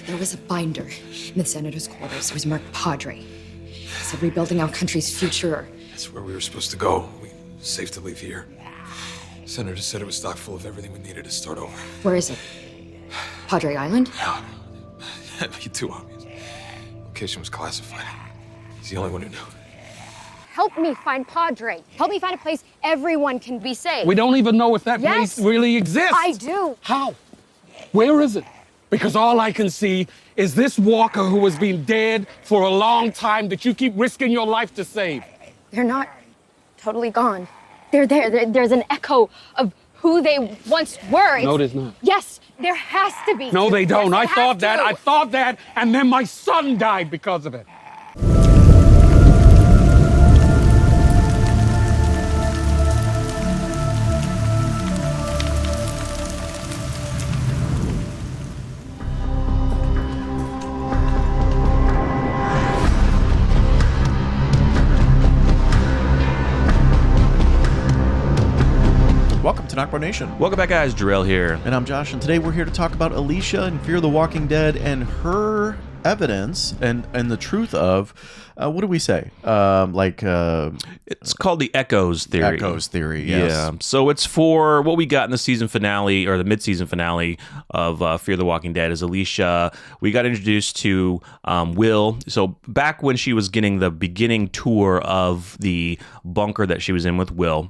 There was a binder in the senator's quarters. It was marked Padre. It said rebuilding our country's future. That's where we were supposed to go. Safe to leave here. Senator said it was stocked full of everything we needed to start over. Where is it? Padre Island? No. That'd be too obvious. Location was classified. He's the only one who knew. Help me find Padre. Help me find a place everyone can be safe. We don't even know if that place really exists. I do. How? Where is it? Because all I can see is this walker who has been dead for a long time that you keep risking your life to save. They're not totally gone. They're there. There's an echo of who they once were. No, there's not. Yes, there has to be. No, they don't. Yes, I thought that, and then my son died because of it. Welcome to NocBro Nation. Welcome back, guys. Jarrell here. And I'm Josh, and today we're here to talk about Alicia and Fear the Walking Dead and her evidence and the truth of, what do we say? It's called the Echoes Theory. Echoes Theory, yes. Yeah. So it's for what we got in the season finale, or the mid-season finale of Fear the Walking Dead is Alicia. We got introduced to Will. So back when she was getting the beginning tour of the bunker that she was in with Will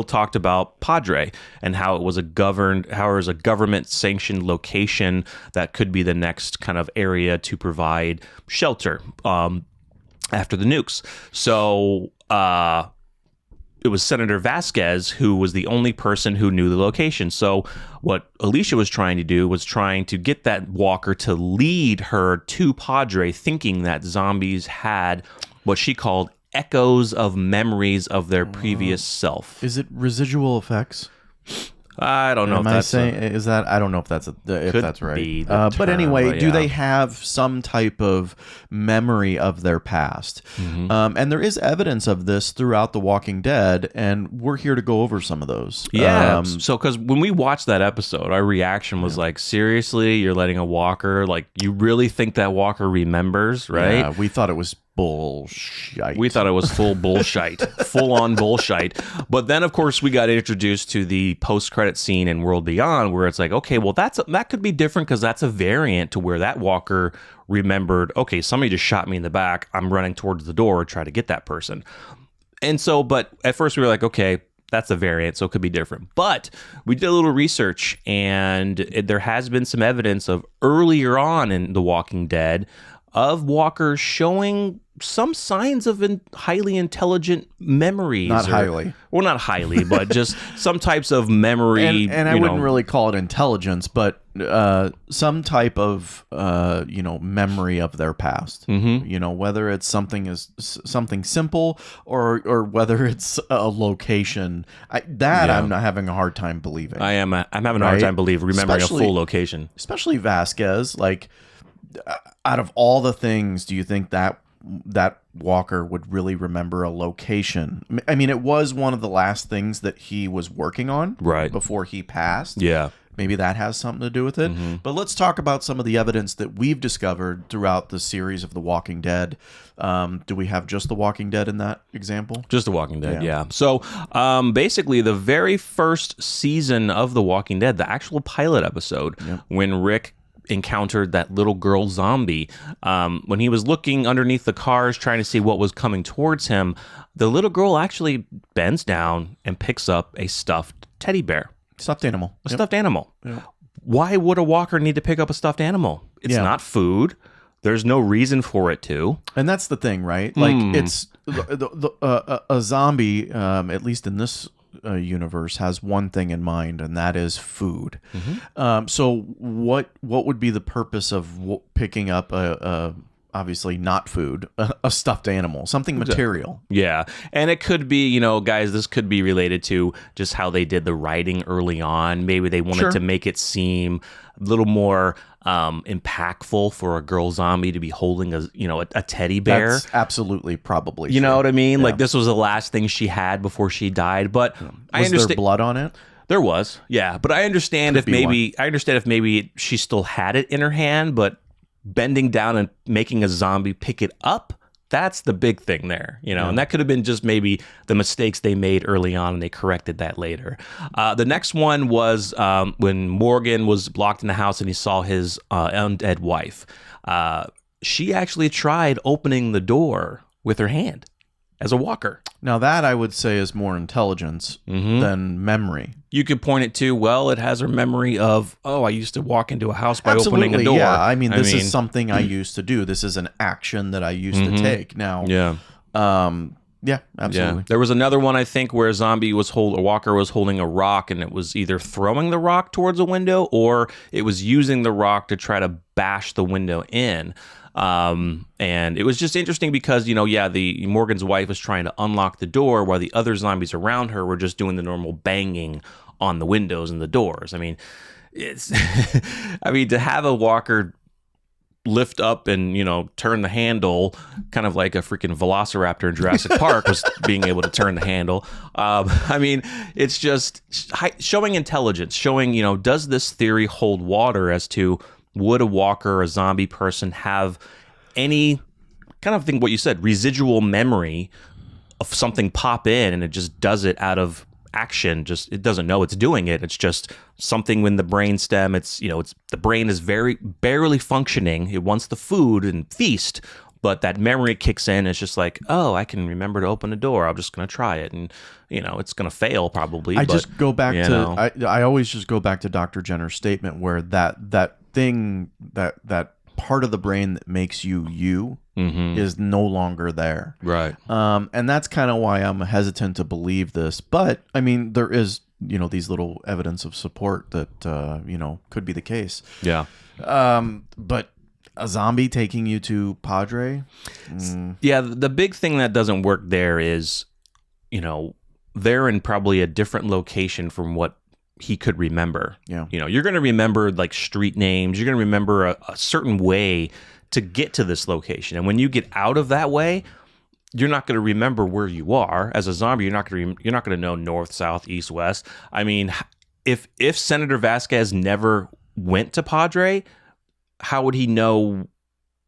talked about Padre and how it was a government-sanctioned location that could be the next kind of area to provide shelter after the nukes. So it was Senator Vasquez who was the only person who knew the location. So what Alicia was trying to do was trying to get that walker to lead her to Padre, thinking that zombies had what she called echoes of memories of their previous self. Is it residual effects? I don't know. Am I saying is that? I don't know if that's right. But anyway, do they have some type of memory of their past? Mm-hmm. And there is evidence of this throughout The Walking Dead, and we're here to go over some of those. Yeah. So, because when we watched that episode, our reaction was like, "Seriously, you're letting a walker? Like, you really think that walker remembers?" Right? Yeah, we thought it was bullshit. We thought it was full bullshit, full on bullshit. But then, of course, we got introduced to the post-credit scene in World Beyond, where it's like, okay, well, that could be different because that's a variant to where that walker remembered, okay, somebody just shot me in the back. I'm running towards the door to try to get that person. And so, but at first we were like, okay, that's a variant, so it could be different. But we did a little research, and there has been some evidence of earlier on in The Walking Dead of walkers showing some signs of highly intelligent memories. Not highly. Well, not highly, but just some types of memory. And I wouldn't really call it intelligence, but some type of, memory of their past. Mm-hmm. Whether it's something simple or whether it's a location. I'm not having a hard time believing. I'm having a hard time remembering a full location. Especially Vasquez. Like, out of all the things, do you think that walker would really remember a location? I mean, it was one of the last things that he was working on before he passed. Yeah. Maybe that has something to do with it. Mm-hmm. But let's talk about some of the evidence that we've discovered throughout the series of The Walking Dead. Do we have just The Walking Dead in that example? Just The Walking Dead, yeah. So basically, the very first season of The Walking Dead, the actual pilot episode, when Rick encountered that little girl zombie, when he was looking underneath the cars trying to see what was coming towards him, the little girl actually bends down and picks up a stuffed teddy bear. Stuffed animal. Stuffed animal. Yep. Why would a walker need to pick up a stuffed animal? It's not food. There's no reason for it to. And that's the thing, right? Like, it's a zombie, at least in this universe, has one thing in mind, and that is food. Mm-hmm. So what would be the purpose of picking up a obviously not food, a stuffed animal, something material? Yeah. And it could be, guys, this could be related to just how they did the writing early on. Maybe they wanted to make it seem a little more impactful for a girl zombie to be holding a teddy bear. That's absolutely probably You know what I mean? Yeah. Like, this was the last thing she had before she died. But I understand. Was there blood on it? There was, yeah. But I understand if maybe she still had it in her hand, but bending down and making a zombie pick it up, that's the big thing there, you know, and that could have been just maybe the mistakes they made early on and they corrected that later. The next one was when Morgan was locked in the house and he saw his undead wife. She actually tried opening the door with her hand as a walker. Now that I would say is more intelligence than memory. You could point it to, well, it has her memory of, oh, I used to walk into a house by opening a door. Yeah, I mean, this is something I used to do. This is an action that I used to take. Now, yeah, absolutely. Yeah. There was another one, I think, where a walker was holding a rock, and it was either throwing the rock towards a window or it was using the rock to try to bash the window in. And it was just interesting because, the Morgan's wife was trying to unlock the door while the other zombies around her were just doing the normal banging on the windows and the doors. I mean, it's, to have a walker lift up and, turn the handle, kind of like a freaking velociraptor in Jurassic Park was being able to turn the handle. It's just showing intelligence, showing, does this theory hold water as to would a walker or a zombie person have any kind of thing, what you said, residual memory of something pop in and it just does it out of action? Just, it doesn't know it's doing it. It's just something in the brainstem. It's, the brain is very barely functioning. It wants the food and feast, but that memory kicks in. It's just like, oh, I can remember to open a door. I'm just going to try it. And, it's going to fail probably. I always just go back to Dr. Jenner's statement where that thing, that part of the brain that makes you is no longer there. Right. And that's kind of why I'm hesitant to believe this. But I mean, there is, these little evidence of support that, could be the case. Yeah. But a zombie taking you to Padre? Yeah. The big thing that doesn't work there is, they're in probably a different location from what he could remember. Yeah. You're going to remember like street names. You're going to remember a certain way to get to this location. And when you get out of that way, you're not going to remember where you are. As a zombie, you're not going to know north, south, east, west. I mean, if Senator Vasquez never went to Padre, how would he know?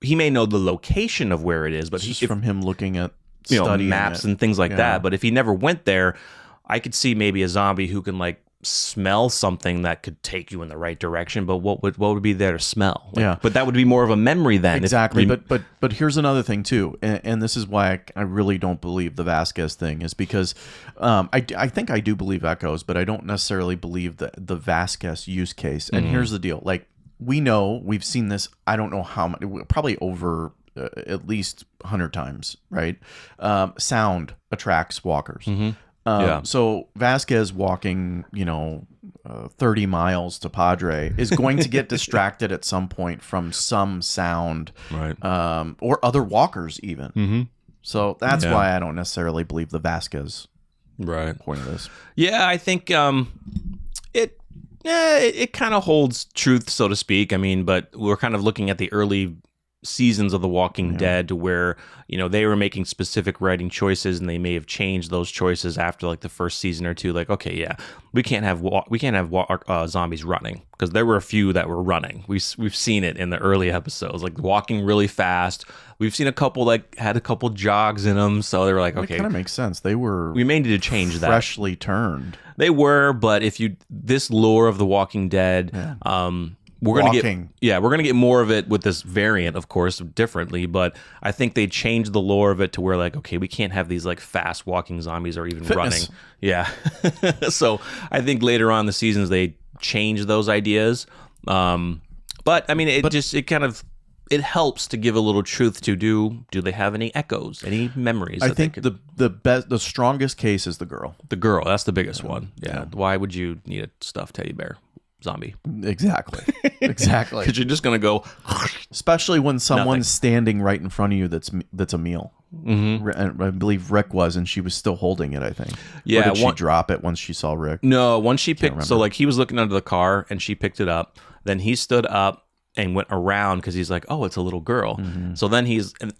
He may know the location of where it is, but just from him looking at maps and things like that. But if he never went there, I could see maybe a zombie who can like smell something that could take you in the right direction, but what would be there to smell? But that would be more of a memory then. Exactly. But here's another thing too, and this is why I really don't believe the Vasquez thing, is because I think I do believe echoes, but I don't necessarily believe the Vasquez use case. And here's the deal: like, we've seen this. I don't know how many, probably over at least 100 times, right? Sound attracts walkers. So Vasquez walking, 30 miles to Padre is going to get distracted at some point from some sound, right? Or other walkers even. So that's why I don't necessarily believe the Vasquez point of this. Yeah, I think it kind of holds truth, so to speak. I mean, but we're kind of looking at the early seasons of The Walking Dead to where, they were making specific writing choices and they may have changed those choices after like the first season or two. Like, okay, yeah, we can't have zombies running, because there were a few that were running. We've seen it in the early episodes, like walking really fast. We've seen a couple like had a couple jogs in them, so they were like, okay, it kind of makes sense. We may need to change that. Freshly turned. They were, but this lore of The Walking Dead, we're gonna get more of it with this variant, of course, differently. But I think they changed the lore of it to where, like, okay, we can't have these like fast walking zombies or even running. Yeah. So I think later on in the seasons they changed those ideas. But I mean, it helps to give a little truth to do they have any echoes, any memories? I think the strongest case is the girl. The girl, that's the biggest one. Yeah. Why would you need a stuffed teddy bear zombie? Exactly. Because you're just gonna go, especially when someone's standing right in front of you. That's a meal. I believe Rick was, and she was still holding it, I think. Yeah. Or did she drop it once she saw Rick? No, once she picked. So like he was looking under the car, and she picked it up. Then he stood up and went around because he's like, oh, it's a little girl. So then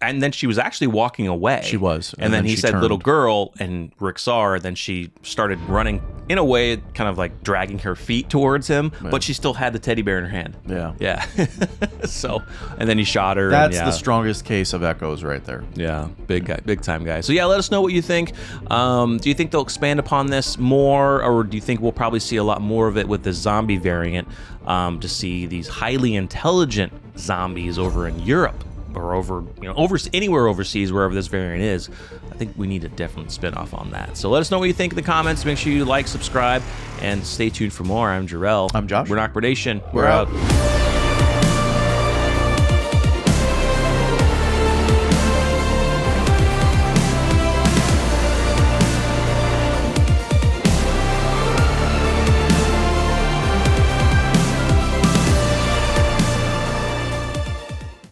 and then she was actually walking away. She was. And then he said, turned. Little girl, and Rick saw her. Then she started running in a way, kind of like dragging her feet towards him, but she still had the teddy bear in her hand. Yeah. Yeah. So, and then he shot her. That's and, the strongest case of echoes right there. Yeah, big guy, big time guy. So yeah, let us know what you think. Do you think they'll expand upon this more, or do you think we'll probably see a lot more of it with the zombie variant, to see these highly intelligent zombies over in Europe or over anywhere overseas, wherever this variant is? I think we need a definite spin-off on that. So let us know what you think in the comments. Make sure you like, subscribe, and stay tuned for more. I'm Jarrell. I'm Josh. We're NocBro Nation. We're out.